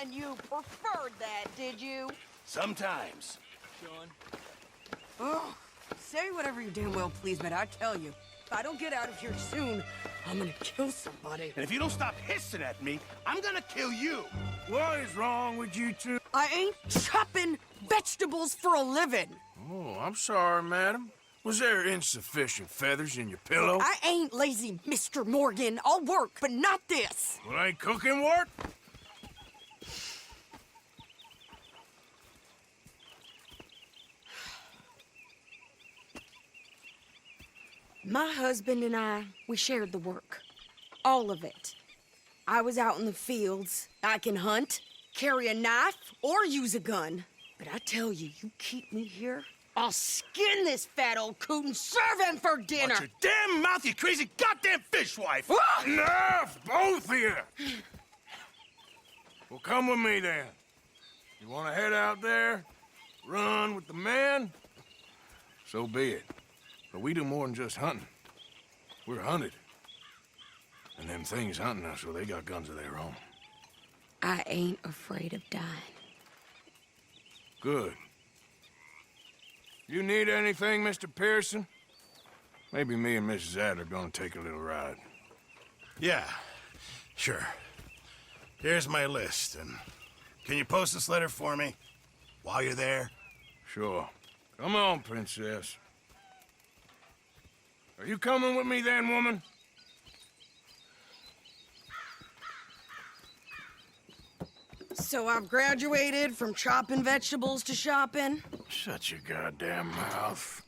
And you preferred that, did you? Sometimes. Sean. Oh, say whatever you damn well please, but I tell you, if I don't get out of here soon, I'm gonna kill somebody. And if you don't stop hissing at me, I'm gonna kill you. What is wrong with you two? I ain't chopping vegetables for a living. Oh, I'm sorry, madam. Was there insufficient feathers in your pillow? I ain't lazy, Mr. Morgan. I'll work, but not this. Well, ain't cooking work? My husband and I, we shared the work. All of it. I was out in the fields. I can hunt, carry a knife, or use a gun. But I tell you, you keep me here, I'll skin this fat old coot and serve him for dinner. Watch your damn mouth, you crazy goddamn fishwife! Enough, both of you! Well, come with me, then. You want to head out there, run with the men? So be it. But we do more than just hunting. We're hunted. And them things hunting us, well, they got guns of their own. I ain't afraid of dying. Good. You need anything, Mr. Pearson? Maybe me and Mrs. Adler are gonna take a little ride. Yeah, sure. Here's my list, and can you post this letter for me while you're there? Sure. Come on, Princess. Are you coming with me then, woman? So I've graduated from chopping vegetables to shopping. Shut your goddamn mouth.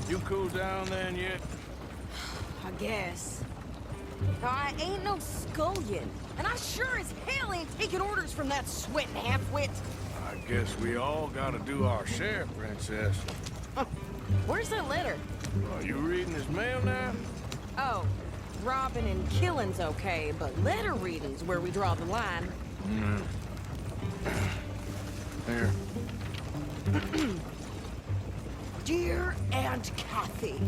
You cool down then yet? I guess. Now, I ain't no scullion, and I sure as hell ain't taking orders from that sweating half-wit. I guess we all gotta do our share, Princess. Where's that letter? Are you reading his mail now? Oh, robbing and killing's okay, but letter reading's where we draw the line. Here. Dear Aunt Kathy,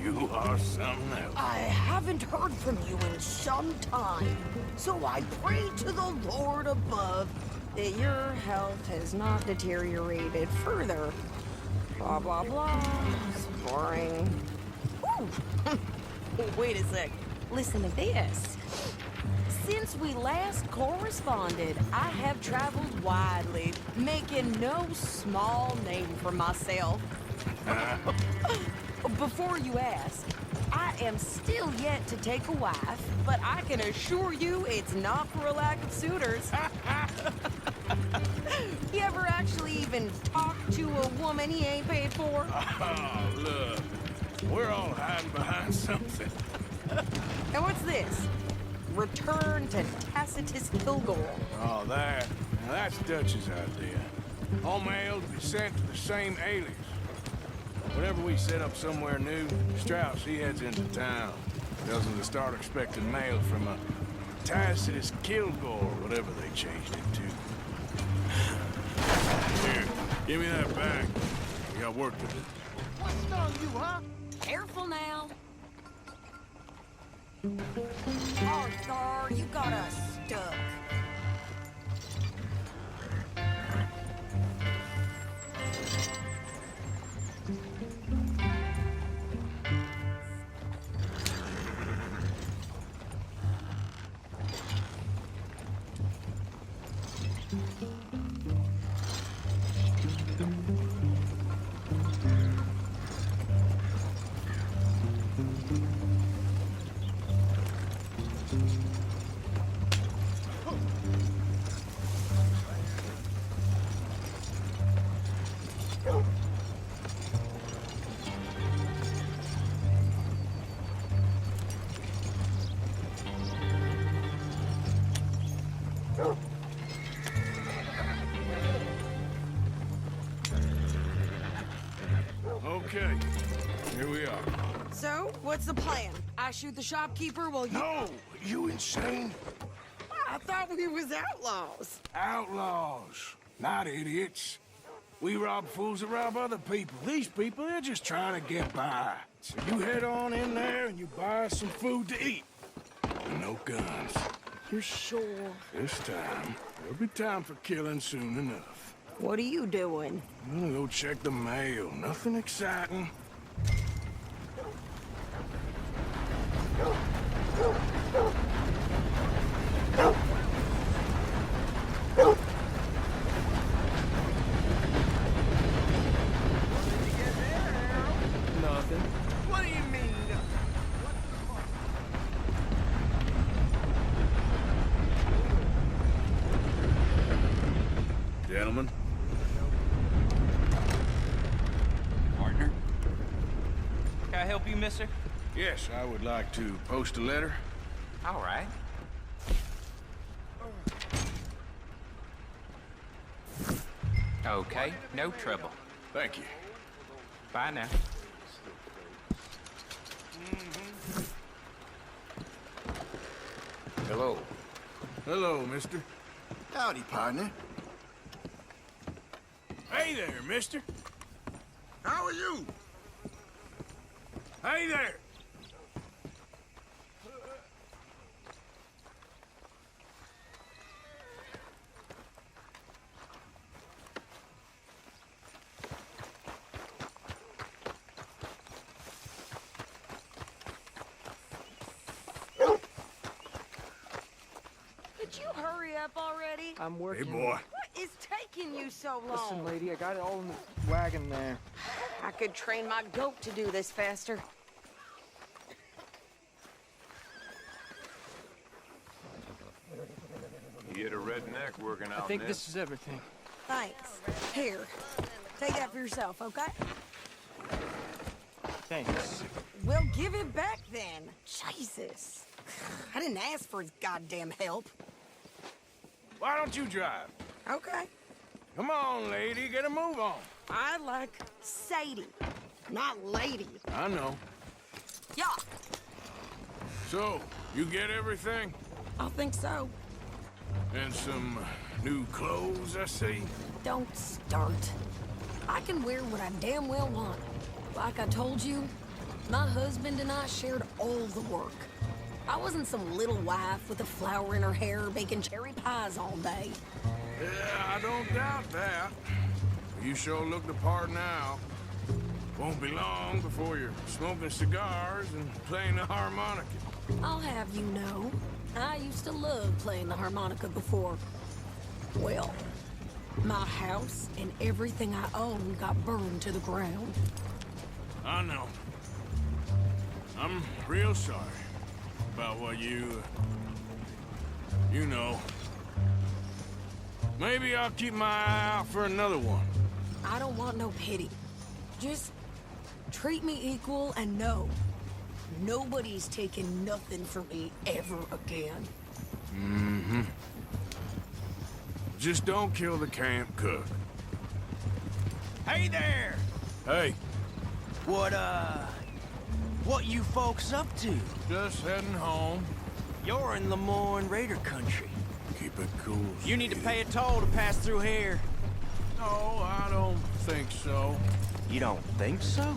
You are something else. I haven't heard from you in some time, so I pray to the Lord above that your health has not deteriorated further. Blah, blah, blah. It's boring. Woo! Wait a sec. Listen to this. Since we last corresponded, I have traveled widely, making no small name for myself. Before you ask, I am still yet to take a wife, but I can assure you it's not for a lack of suitors. You ever actually even talk to a woman he ain't paid for? Oh, look. We're all hiding behind something. And what's this? Return to Tacitus Kilgore. Oh, that. Now, that's Dutch's idea. All mail to be sent to the same alias. Whenever we set up somewhere new, Strauss, he heads into town. Tells them to start expecting mail from a Tacitus Kilgore, whatever they changed it to. Here, give me that bag. We got work to do. What stung you, huh? Careful now. Arthur, you got us stuck. Okay, here we are. So, what's the plan? I shoot the shopkeeper while you... No! You insane? I thought we was outlaws. Outlaws, not idiots. We rob fools that rob other people. These people, they're just trying to get by. So you head on in there and you buy us some food to eat. And no guns. You sure? This time, there'll be time for killing soon enough. What are you doing? I'm gonna go check the mail. Nothing exciting. Nothing. What do you mean? Gentlemen. Partner? Can I help you, mister? Yes, I would like to post a letter. All right. Okay, no trouble. Thank you. Bye now. Hello. Hello, mister. Howdy, partner. Hey there, mister. How are you? Hey there. Could you hurry up already? I'm Hey, working. boy. What is taking you so Listen, long? lady, I got it all in the wagon there. I could train my goat to do this faster. You get a redneck working out I think in this is everything. Thanks. Here, take that for yourself, okay? Thanks. We'll give it back then. Jesus. I didn't ask for his goddamn help. Why don't you drive? Okay. Come on, lady, get a move on. I like Sadie, not lady. I know. Yeah, So, you get everything? I think so. And some new clothes, I see. Don't start. I can wear what I damn well want. Like I told you, my husband and I shared all the work. I wasn't some little wife with a flower in her hair baking cherry pies all day. Yeah, I don't doubt that. You sure look the part now. Won't be long before you're smoking cigars and playing the harmonica. I'll have you know, I used to love playing the harmonica before. Well, my house and everything I owned got burned to the ground. I know. I'm real sorry about what you know. Maybe I'll keep my eye out for another one. I don't want no pity. Just treat me equal and know nobody's taking nothing from me ever again. Just don't kill the camp cook. Hey there! Hey, What you folks up to? just heading home. You're in Lemoyne Raider country. Keep it cool. You need to sweetie. pay a toll to pass through here. No, I don't think so. You don't think so?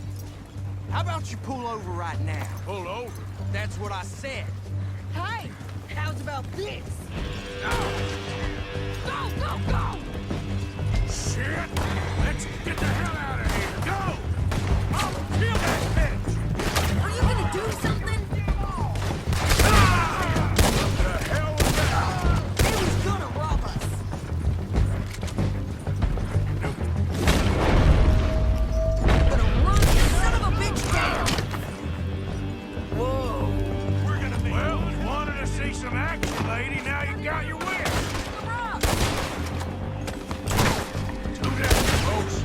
How about you pull over right now? Pull over. That's what I said. Hey, how's about this? Go! Go, go, go! Shit! Let's get the hell out of here. Go! I'll kill that bitch! Are you gonna do something? What the hell was that? He was gonna rob us. Gonna run you son of a bitch down. Whoa! We're gonna be... Well, you wanted to see some action, lady. Now you got your wish. Rob. Do that, folks.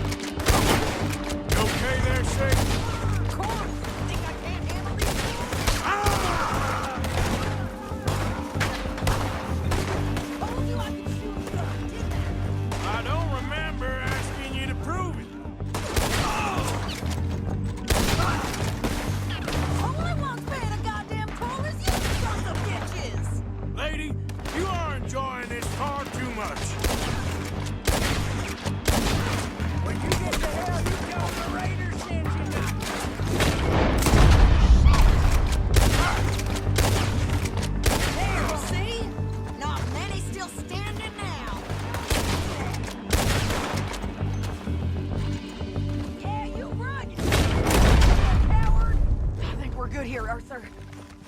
Arthur.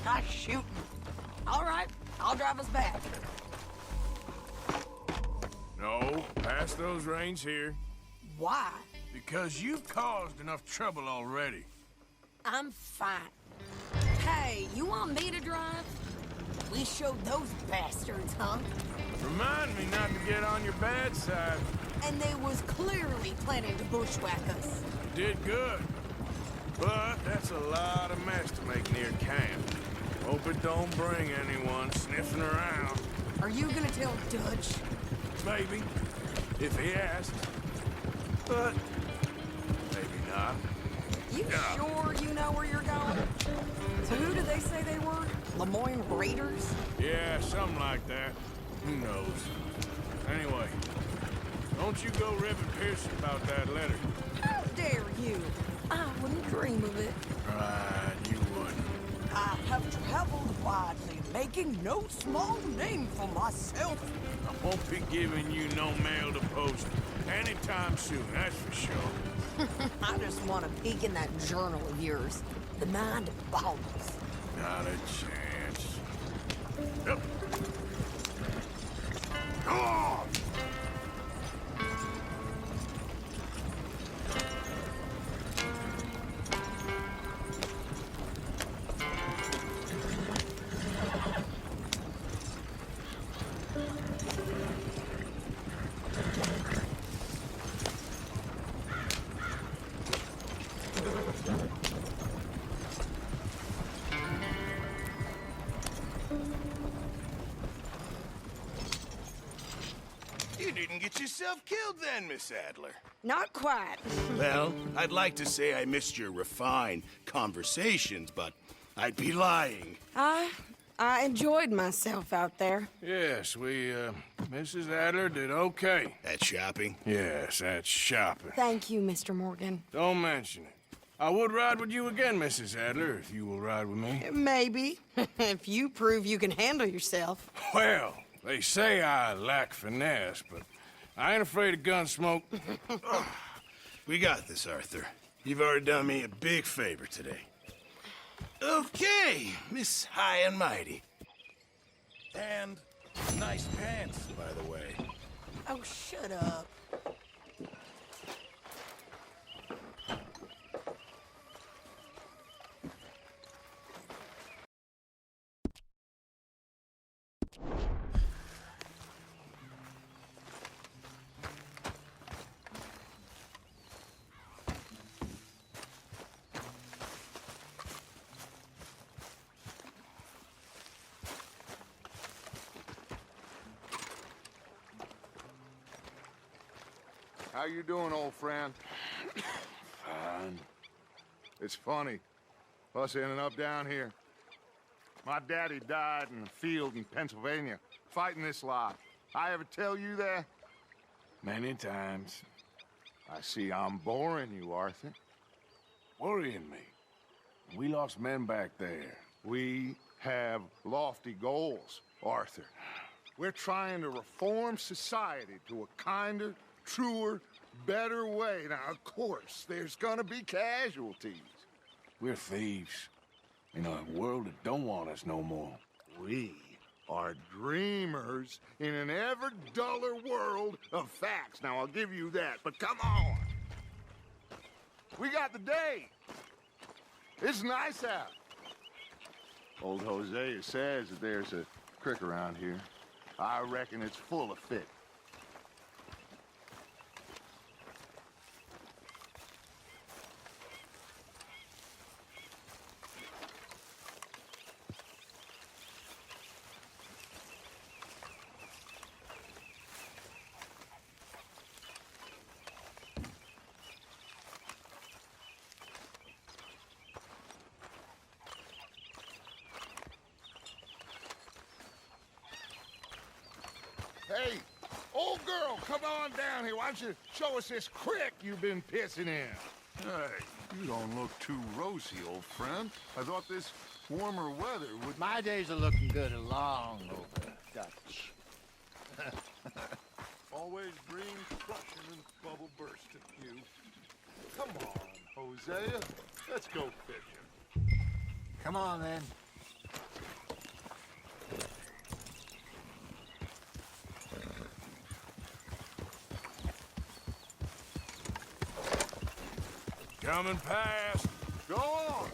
Nice shooting. All right, I'll drive us back. No, pass those reins here. Why? Because you've caused enough trouble already. I'm fine. Hey, you want me to drive? We showed those bastards, huh? Remind me not to get on your bad side. And they was clearly planning to bushwhack us. Did good. But that's a lot of mess to make near camp. Hope it don't bring anyone sniffing around. Are you gonna tell Dutch? Maybe, if he asks. But maybe not. You Yeah. sure you know where you're going? So who did they say they were? Lemoyne Raiders? Yeah, something like that. Who knows? Anyway, don't you go ribbing Pearson about that letter. How dare you? I wouldn't dream of it. Right, you wouldn't. I have traveled widely, making no small name for myself. I won't be giving you no mail to post anytime soon, that's for sure. I just want to peek in that journal of yours. The mind boggles. Not a chance. Yep. Oh! You didn't get yourself killed then, Miss Adler. Not quite. Well, I'd like to say I missed your refined conversations, but I'd be lying. I enjoyed myself out there. Yes, Mrs. Adler did okay. That shopping? Yes, that's shopping. Thank you, Mr. Morgan. Don't mention it. I would ride with you again, Mrs. Adler, if you will ride with me. Maybe. If you prove you can handle yourself. Well, they say I lack finesse, but I ain't afraid of gun smoke. We got this, Arthur. You've already done me a big favor today. Okay, Miss High and Mighty. And nice pants, by the way. Oh, shut up. How you doing, old friend? Fine. It's funny, us ending up down here. My daddy died in the field in Pennsylvania, fighting this lot. I ever tell you that? Many times. I see I'm boring you, Arthur. Worrying me. We lost men back there. We have lofty goals, Arthur. We're trying to reform society to a kinder, truer, better way. Now, of course, there's gonna be casualties. We're thieves. In a world that don't want us no more. We are dreamers in an ever duller world of facts. Now, I'll give you that, but come on. We got the day. It's nice out. Old Hosea says that there's a creek around here. I reckon it's full of fish. Hey, old girl, come on down here. Why don't you show us this creek you've been pissing in? Hey, you don't look too rosy, old friend. I thought this warmer weather would... My days are looking good along over, Dutch. Always green, crushing, and bubble bursting, you. Come on, Hosea. Let's go fishing. Come on, then. Coming past. Go on.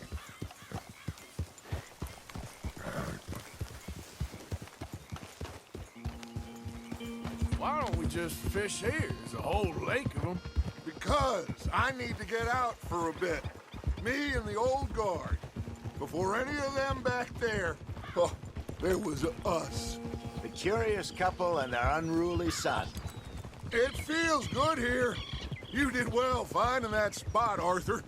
Why don't we just fish here? There's a whole lake of them. Because I need to get out for a bit. Me and the old guard. Before any of them back there, oh, there was us. The curious couple and their unruly son. It feels good here. You did well finding that spot, Arthur.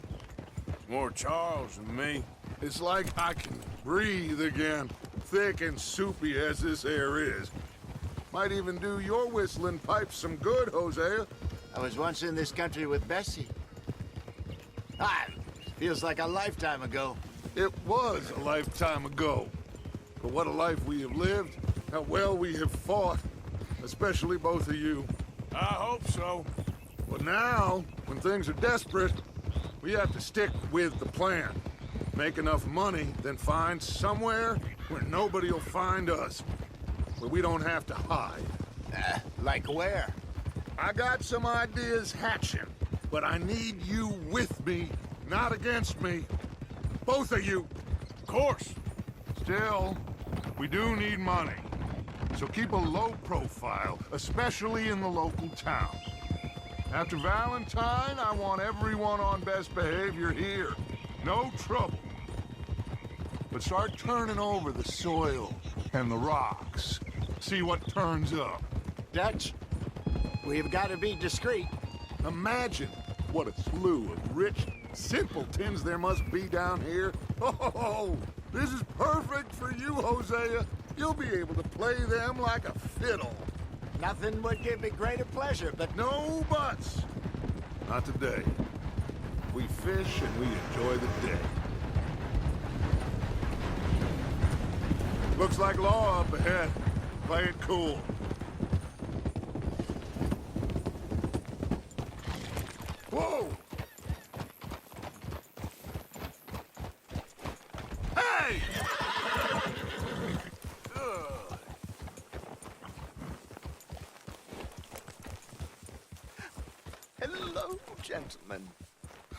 More Charles than me. It's like I can breathe again, thick and soupy as this air is. Might even do your whistling pipes some good, Hosea. I was once in this country with Bessie. Ah, feels like a lifetime ago. It was a lifetime ago. But what a life we have lived, how well we have fought, especially both of you. I hope so. But now, when things are desperate, we have to stick with the plan. Make enough money, then find somewhere where nobody will find us. Where we don't have to hide. Like where? I got some ideas hatching, but I need you with me, not against me. Both of you. Of course. Still, we do need money. So keep a low profile, especially in the local town. After Valentine, I want everyone on best behavior here. No trouble. But start turning over the soil and the rocks. See what turns up. Dutch, we've got to be discreet. Imagine what a slew of rich simpletons there must be down here. Oh, this is perfect for you, Hosea. You'll be able to play them like a fiddle. Nothing would give me greater pleasure, but No buts. Not today. We fish and we enjoy the day. Looks like law up ahead. Play it cool. Whoa! Hey! hello, gentlemen.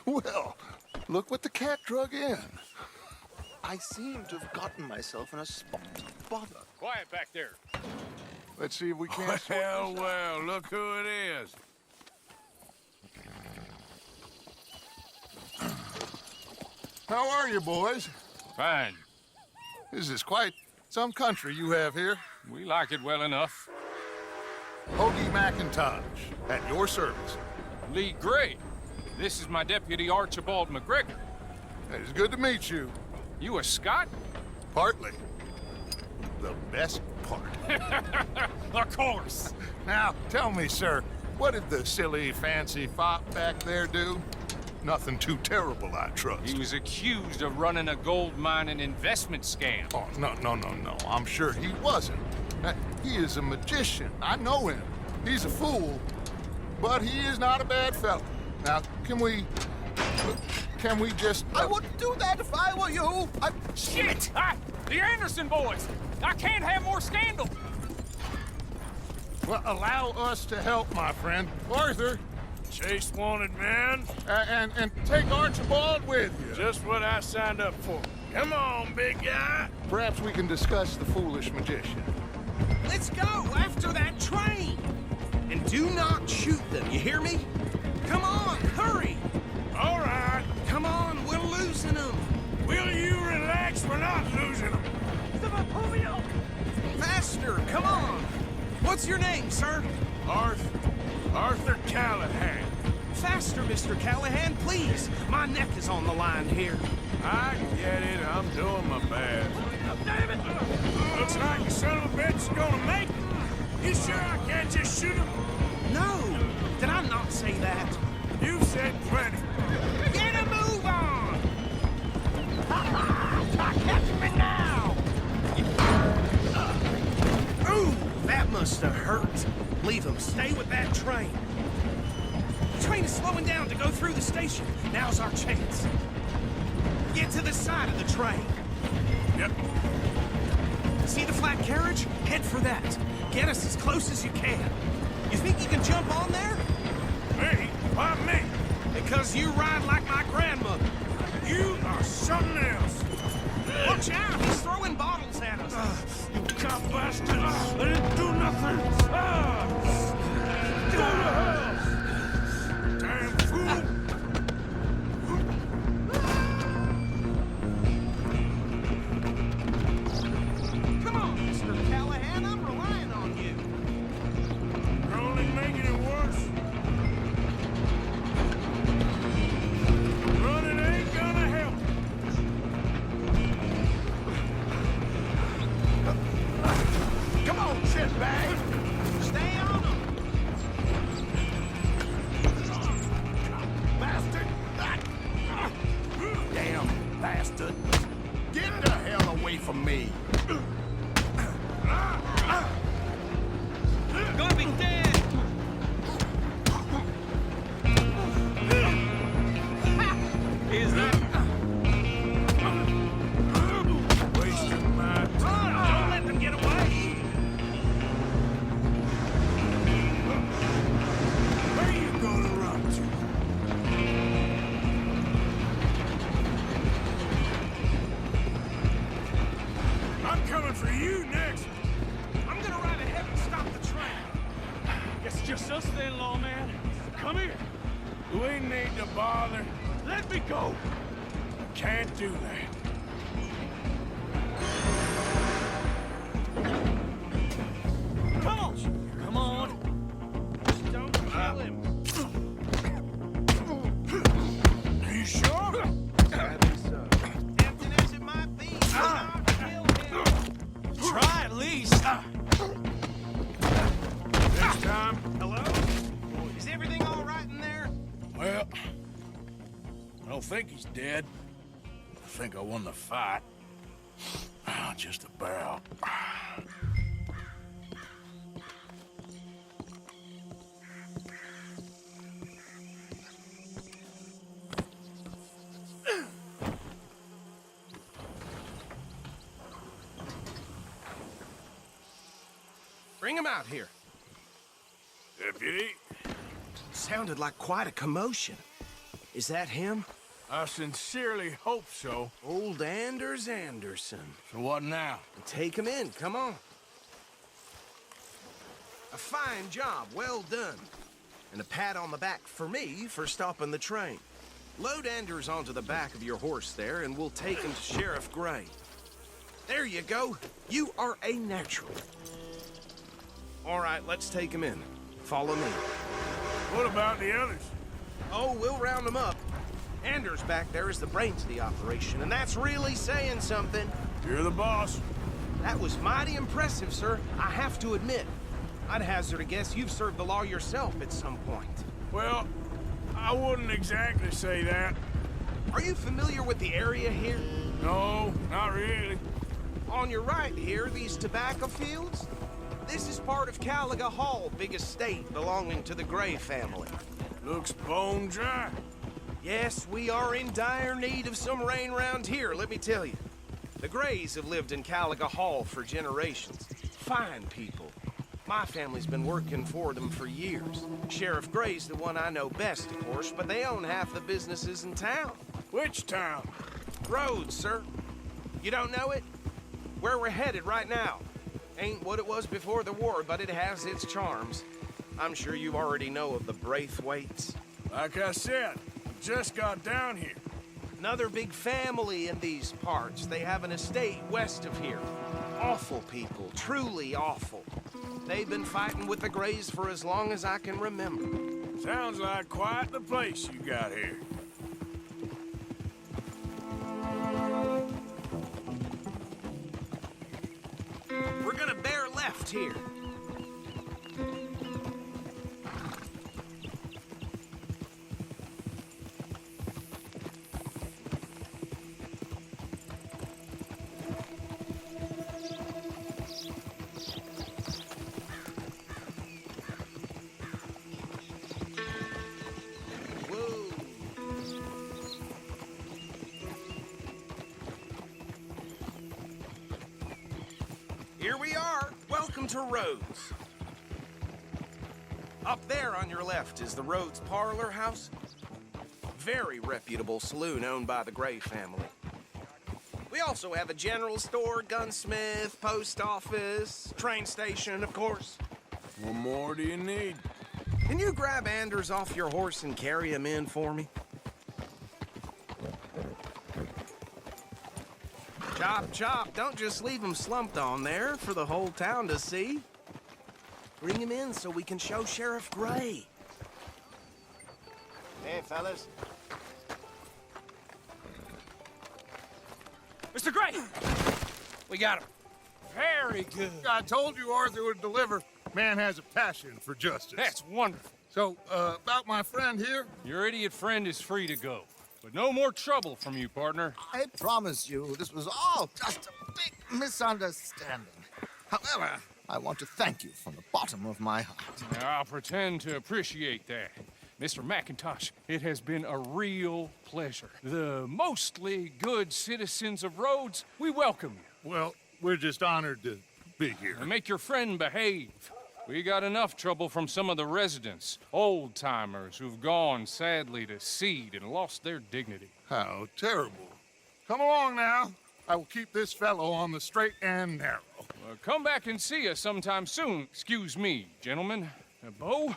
Well, look what the cat drug in. I seem to have gotten myself in a spot of bother. Quiet back there. Let's see if we can't sort Well, this out. well, look who it is. How are you, boys? Fine. This is quite some country you have here. We like it well enough. Hoagie McIntosh, at your service. Lee Gray. This is my deputy Archibald McGregor. It's good to meet you. You a Scot? Partly. The best part. Of course. Now, tell me, sir, what did the silly, fancy fop back there do? Nothing too terrible, I trust. He was accused of running a gold mining investment scam. Oh, no. I'm sure he wasn't. He is a magician. I know him. He's a fool, but he is not a bad fellow. Now, can we just... I wouldn't do that if I were you. Shit! The Anderson boys! I can't have more scandal! Well, allow us to help, my friend. Arthur, Chase wanted man. and take Archibald with you. Just what I signed up for. Come on, big guy. Perhaps we can discuss the foolish magician. Let's go after that train! And do not shoot them, you hear me? Come on, hurry! All right. Come on, we're losing them! Will you relax? We're not losing them. Faster, come on! What's your name, sir? Arthur Callahan. Faster, Mr. Callahan, please! My neck is on the line here. I get it. I'm doing my best. Damn it! Looks like the son of a bitch is gonna make it. You sure I can't just shoot him? No! Did I not say that? You said plenty. Get a move on! Catch me now! Ooh, that must have hurt. Leave him. Stay with that train. The train is slowing down to go through the station. Now's our chance. Get to the side of the train. Yep. See the flat carriage? Head for that. Get us as close as you can. You think you can jump on there? Me? Why me? Because you ride like my grandmother. You are something else. Watch out! He's throwing bottles at us. You cop bastard! I didn't do nothing! Go to hell! Damn fool! Come on, Mr. Callahan. I'm relying on you. You're only making it worse. Running ain't gonna help. Come on, shitbag! Stay on him. Bastard! Damn bastard! Get the hell away from me! Gonna be dead. Is that? Wasting my time. Don't let them get away. Where you gonna run to? I'm coming for you next. I'm gonna ride ahead and stop the train. It's just us then, lawman. Come here. We need to bother. Let me go. Can't do that. Come on. Come on. Don't kill him. Are you sure? Tempting as it might be, do not kill him. Try at least. This time? Hello? Is everything all right in there? Well, I don't think he's dead. I think I won the fight. Just about. Bring him out here. Deputy, Sounded like quite a commotion. Is that him? I sincerely hope so. Old Anders Anderson. So what now? Take him in, come on. A fine job, well done. And a pat on the back for me for stopping the train. Load Anders onto the back of your horse there, and we'll take him to Sheriff Gray. There you go. You are a natural. All right, let's take him in. Follow me. What about the others? Oh, we'll round them up. Anders back there is the brains of the operation, and that's really saying something. You're the boss. That was mighty impressive, sir. I have to admit. I'd hazard a guess you've served the law yourself at some point. Well, I wouldn't exactly say that. Are you familiar with the area here? No, not really. On your right here, these tobacco fields? This is part of Caliga Hall, big estate belonging to the Gray family. Looks bone dry. Yes, we are in dire need of some rain round here, let me tell you. The Grays have lived in Caliga Hall for generations. Fine people. My family's been working for them for years. Sheriff Gray's the one I know best, of course, but they own half the businesses in town. Which town? Rhodes, sir. You don't know it? Where we're headed right now. Ain't what it was before the war, but it has its charms. I'm sure you already know of the Braithwaites. Like I said, just got down here. Another big family in these parts. They have an estate west of here. Awful people, truly awful. They've been fighting with the Grays for as long as I can remember. Sounds like quite the place you got here. We're gonna bear left here. Here we are. Welcome to Rhodes. Up there on your left is the Rhodes Parlor House. Very reputable saloon owned by the Gray family. We also have a general store, gunsmith, post office, train station, of course. What more do you need? Can you grab Anders off your horse and carry him in for me? Chop, chop. Don't just leave him slumped on there for the whole town to see. Bring him in so we can show Sheriff Gray. Hey, fellas. Mr. Gray! We got him. Very good. I told you Arthur would deliver. Man has a passion for justice. That's wonderful. So, about my friend here? Your idiot friend is free to go. But no more trouble from you, partner. I promise you, this was all just a big misunderstanding. However, I want to thank you from the bottom of my heart. I'll pretend to appreciate that. Mr. McIntosh, it has been a real pleasure. The mostly good citizens of Rhodes, we welcome you. Well, we're just honored to be here. And make your friend behave. We got enough trouble from some of the residents, old-timers who've gone, sadly, to seed and lost their dignity. How terrible. Come along now. I will keep this fellow on the straight and narrow. Come back and see us sometime soon. Excuse me, gentlemen. Bo,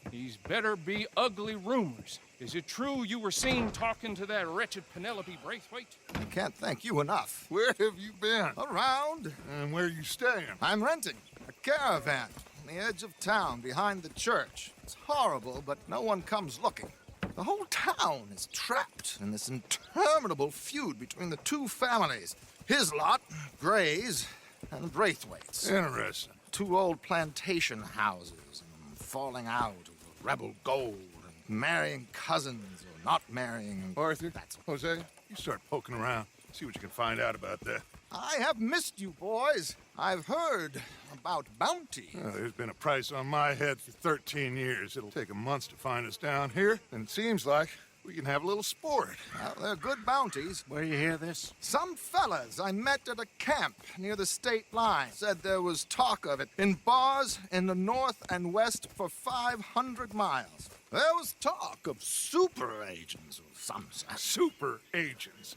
these better be ugly rumors. Is it true you were seen talking to that wretched Penelope Braithwaite? I can't thank you enough. Where have you been? Around. And where are you staying? I'm renting a caravan on the edge of town behind the church. It's horrible, but no one comes looking. The whole town is trapped in this interminable feud between the two families. His lot, Gray's, and Braithwaite's. Interesting. Two old plantation houses, and falling out over rebel gold, and marrying cousins or not marrying. Arthur, Jose, you start poking around. See what you can find out about that. I have missed you, boys. I've heard about bounty. There's been a price on my head for 13 years. It'll take 'em months to find us down here, and it seems like we can have a little sport. Well, they're good bounties. Where you hear this? Some fellas I met at a camp near the state line said there was talk of it in bars in the north and west for 500 miles. There was talk of super agents of some sort. Super agents.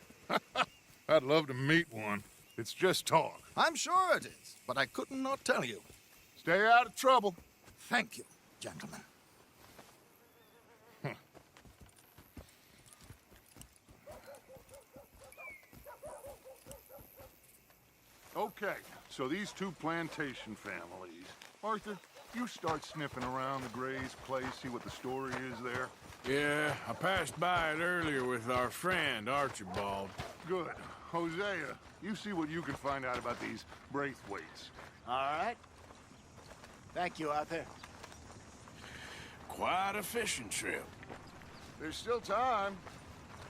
I'd love to meet one. It's just talk. I'm sure it is, but I couldn't not tell you. Stay out of trouble. Thank you, gentlemen. Okay, so these two plantation families. Arthur, you start sniffing around the Gray's place, see what the story is there. Yeah, I passed by it earlier with our friend, Archibald. Good. Hosea, you see what you can find out about these Braithwaites. All right. Thank you, Arthur. Quite a fishing trip. There's still time.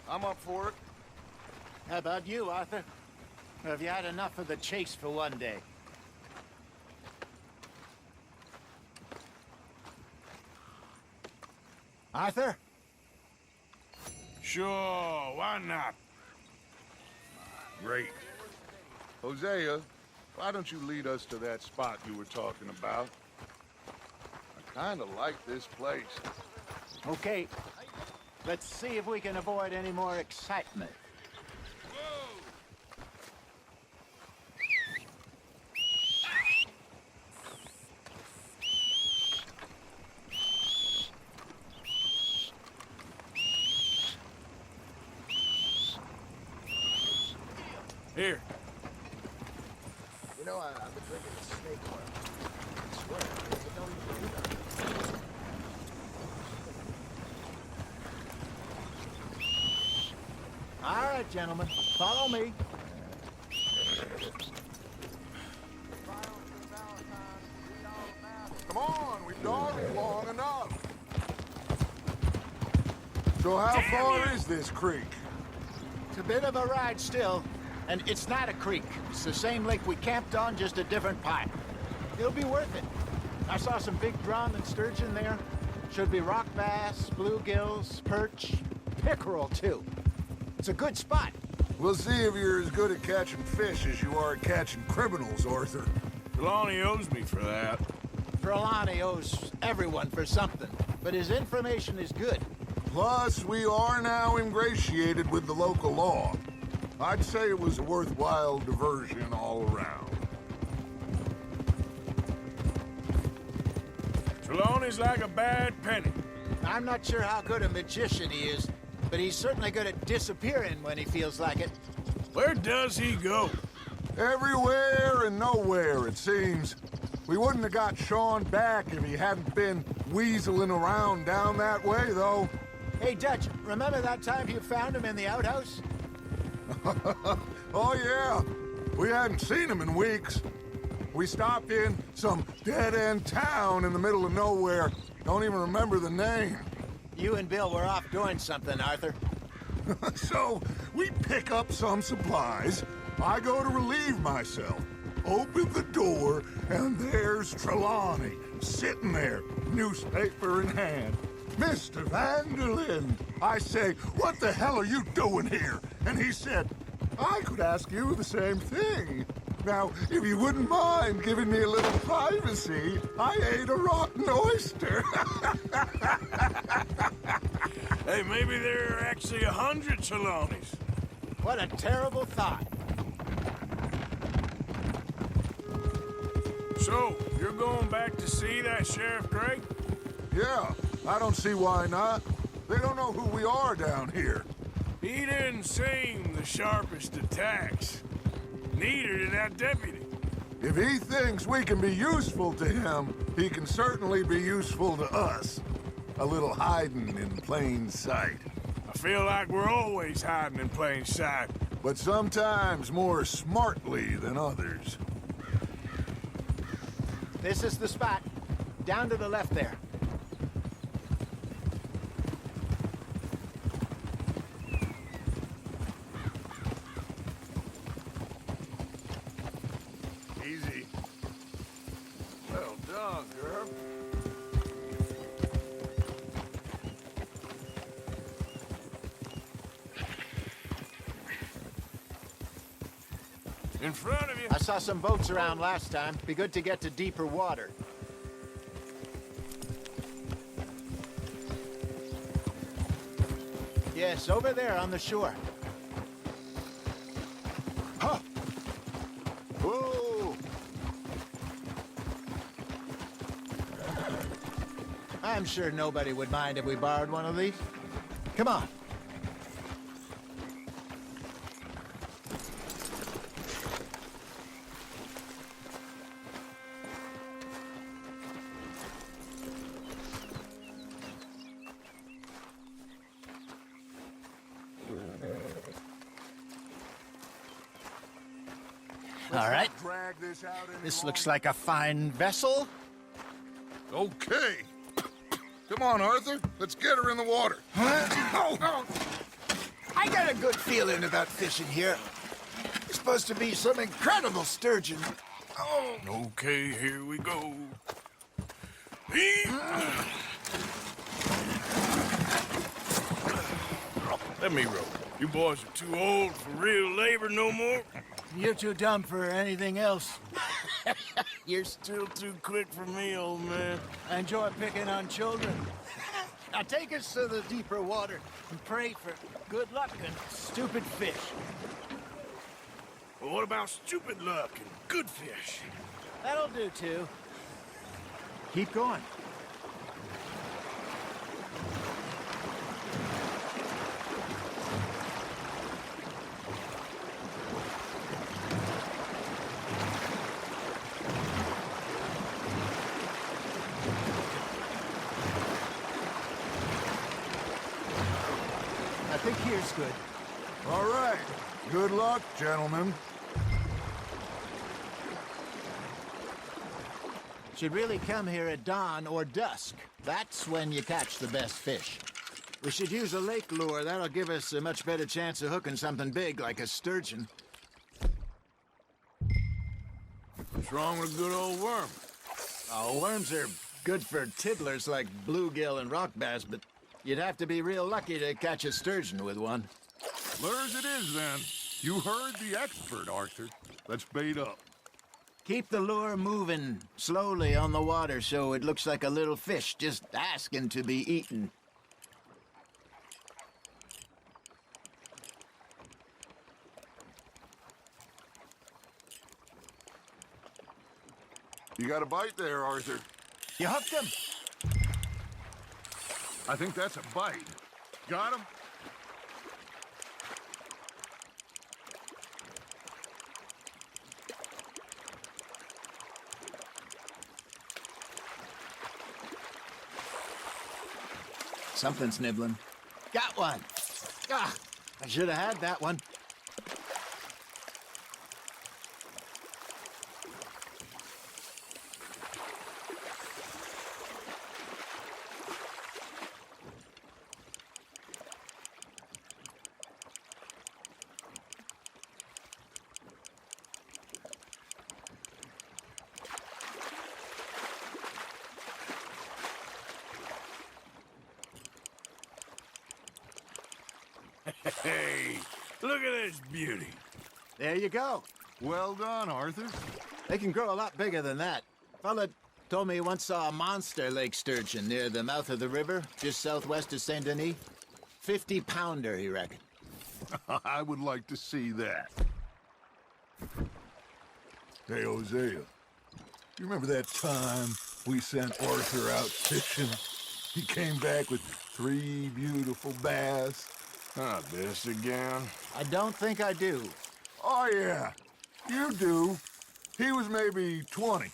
I'm up for it. How about you, Arthur? Or have you had enough of the chase for one day? Arthur? Sure, why not? Great. Hosea, why don't you lead us to that spot you were talking about? I kind of like this place. Okay. Let's see if we can avoid any more excitement. Here. You know, I've been drinking the snake oil. I swear, it don't even do nothing. All right, gentlemen, follow me. Come on, we've dogged it long enough. So how far is this creek? It's a bit of a ride still, and it's not a creek. It's the same lake we camped on, just a different pipe. It'll be worth it. I saw some big drum and sturgeon there. Should be rock bass, bluegills, perch, pickerel, too. It's a good spot. We'll see if you're as good at catching fish as you are at catching criminals, Arthur. Trelawney owes me for that. Trelawney owes everyone for something, but his information is good. Plus, we are now ingratiated with the local law. I'd say it was a worthwhile diversion all around. Trelawney's like a bad penny. I'm not sure how good a magician he is, but he's certainly good at disappearing when he feels like it. Where does he go? Everywhere and nowhere, it seems. We wouldn't have got Sean back if he hadn't been weaseling around down that way, though. Hey, Dutch, remember that time you found him in the outhouse? Oh, yeah. We hadn't seen him in weeks. We stopped in some dead-end town in the middle of nowhere. Don't even remember the name. You and Bill were off doing something, Arthur. So, we pick up some supplies. I go to relieve myself. Open the door, and there's Trelawney, sitting there, newspaper in hand. Mr. Vanderlyn, I say, what the hell are you doing here? And he said, I could ask you the same thing. Now, if you wouldn't mind giving me a little privacy, I ate a rotten oyster. Hey, maybe there are actually 100 Trelawneys. What a terrible thought. So, you're going back to see that Sheriff Gray? Yeah, I don't see why not. They don't know who we are down here. He didn't seem the sharpest attacks. Neither did that deputy. If he thinks we can be useful to him, he can certainly be useful to us. A little hiding in plain sight. I feel like we're always hiding in plain sight. But sometimes more smartly than others. This is the spot. Down to the left there. Easy. Well done, girl. In front of you. I saw some boats around last time. Be good to get to deeper water. Yes, over there on the shore. Huh! Whoa! I'm sure nobody would mind if we borrowed one of these. Come on. All right. Drag this out any This longer. looks like a fine vessel. Okay. Come on, Arthur. Let's get her in the water. I got a good feeling about fishing here. It's supposed to be some incredible sturgeon. Oh. Okay, here we go. Let me row. You boys are too old for real labor no more. You're too dumb for anything else. You're still too quick for me, old man. I enjoy picking on children. Now take us to the deeper water and pray for good luck and stupid fish. Well, what about stupid luck and good fish? That'll do, too. Keep going. I think here's good. All right. Good luck, gentlemen. Should really come here at dawn or dusk. That's when you catch the best fish. We should use a lake lure. That'll give us a much better chance of hooking something big like a sturgeon. What's wrong with a good old worm? Oh, worms are good for tiddlers like bluegill and rock bass, but you'd have to be real lucky to catch a sturgeon with one. Lures it is, then. You heard the expert, Arthur. Let's bait up. Keep the lure moving slowly on the water so it looks like a little fish just asking to be eaten. You got a bite there, Arthur. You hooked him? I think that's a bite. Got him? Something's nibbling. Got one. Ah, I should have had that one. Hey, look at this beauty. There you go. Well done, Arthur. They can grow a lot bigger than that. Fella told me he once saw a monster lake sturgeon near the mouth of the river, just southwest of Saint Denis. 50-pounder, he reckoned. I would like to see that. Hey, Hosea, you remember that time we sent Arthur out fishing? He came back with 3 beautiful bass. Not this again. I don't think I do. Oh, yeah, you do. He was maybe 20,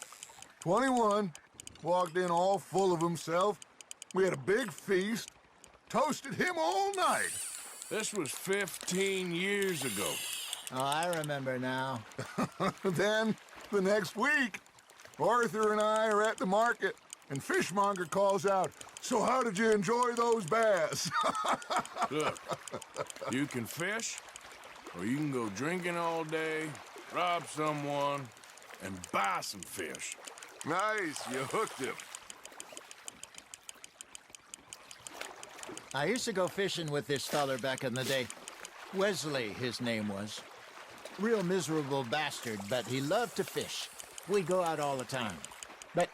21, walked in all full of himself. We had a big feast, toasted him all night. This was 15 years ago. Oh, I remember now. Then, the next week, Arthur and I are at the market, and Fishmonger calls out, "So how did you enjoy those bass?" Look, you can fish, or you can go drinking all day, rob someone, and buy some fish. Nice, you hooked him. I used to go fishing with this feller back in the day. Wesley, his name was. Real miserable bastard, but he loved to fish. We'd go out all the time. But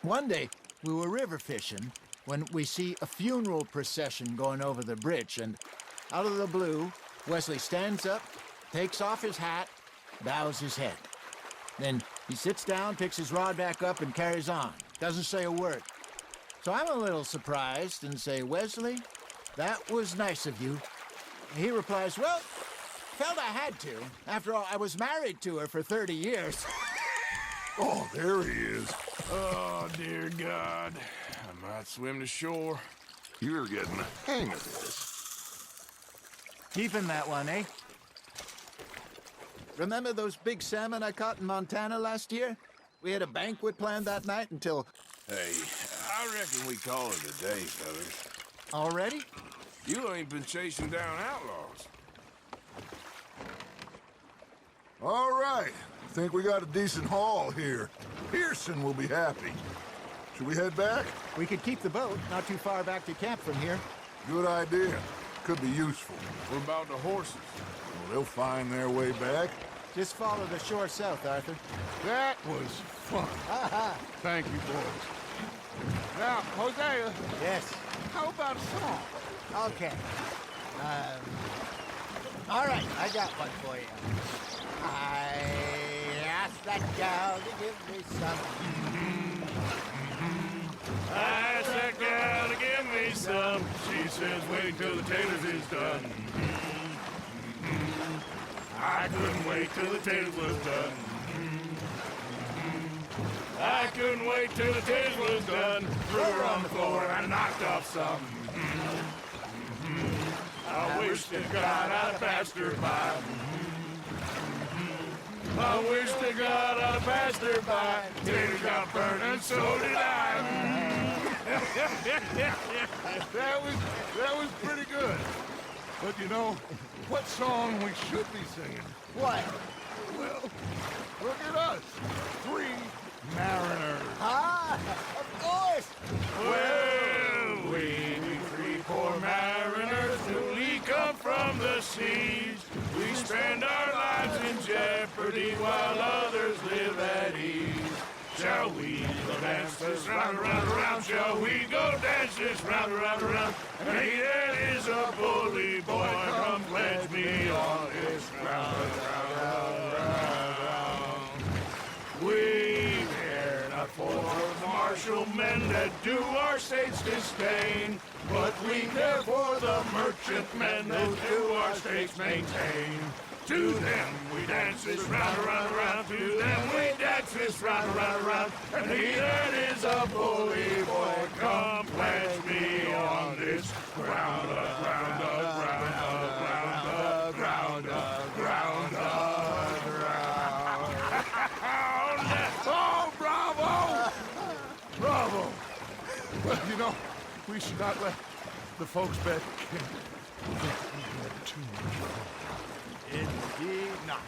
one day, we were river fishing when we see a funeral procession going over the bridge, and out of the blue, Wesley stands up, takes off his hat, bows his head. Then he sits down, picks his rod back up, and carries on. Doesn't say a word. So I'm a little surprised and say, "Wesley, that was nice of you." He replies, "Well, felt I had to. After all, I was married to her for 30 years. Oh, there he is. Oh, dear God. I might swim to shore. You're getting the hang of this. Keeping that one, eh? Remember those big salmon I caught in Montana last year? We had a banquet planned that night until... Hey, I reckon we call it a day, fellas. Already? You ain't been chasing down outlaws. All right. I think we got a decent haul here. Pearson will be happy. Should we head back? We could keep the boat not too far back to camp from here. Good idea. Could be useful. What about the horses? Well, they'll find their way back. Just follow the shore south, Arthur. That was fun. Thank you, boys. Now, Hosea, Yes. how about a song? Okay. All right, I got one for you. I asked that gal to give me some. I asked that gal to give me some. She says, wait till the taters is done. I couldn't wait till the taters was done. I couldn't wait till the taters was done. Threw her on the floor and I knocked off some. I wish to God I'd passed her by. I wish to God I'd passed her by. Taters got burned and so did I. That was pretty good. But you know, what song we should be singing? What? Well, look at us. 3 mariners. Ah, of course. Well, we 3 poor mariners newly come from the seas. We spend our lives in jeopardy while others live at ease. Shall we go dance this round, around, around? Shall we go dance this round, around, around? And he that is a bully boy, come pledge me on this round, round, round, round. We care not for martial men that do our state's disdain, but we care for the merchant men that do our state's maintain. To them we dance this round, around, around. To them we dance this round, around, around. And he that is a bully boy, come pledge me on this ground, ground, ground, ground, ground, ground, ground. Oh, bravo! Bravo! Well, you know, we should not let the folks back get too much fun. Indeed not.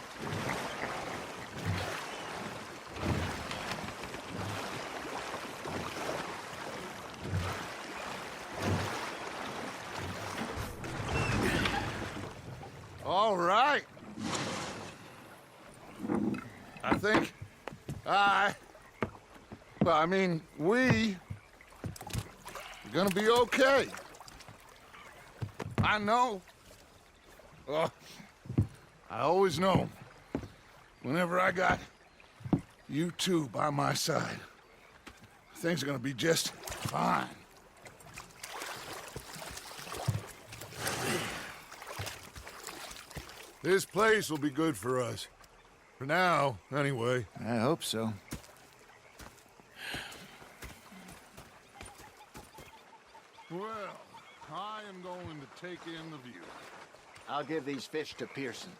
All right. I think we are gonna be okay. I know. Oh, I always know. Whenever I got you two by my side, things are gonna be just fine. This place will be good for us. For now, anyway. I hope so. Well, I am going to take in the view. I'll give these fish to Pearson.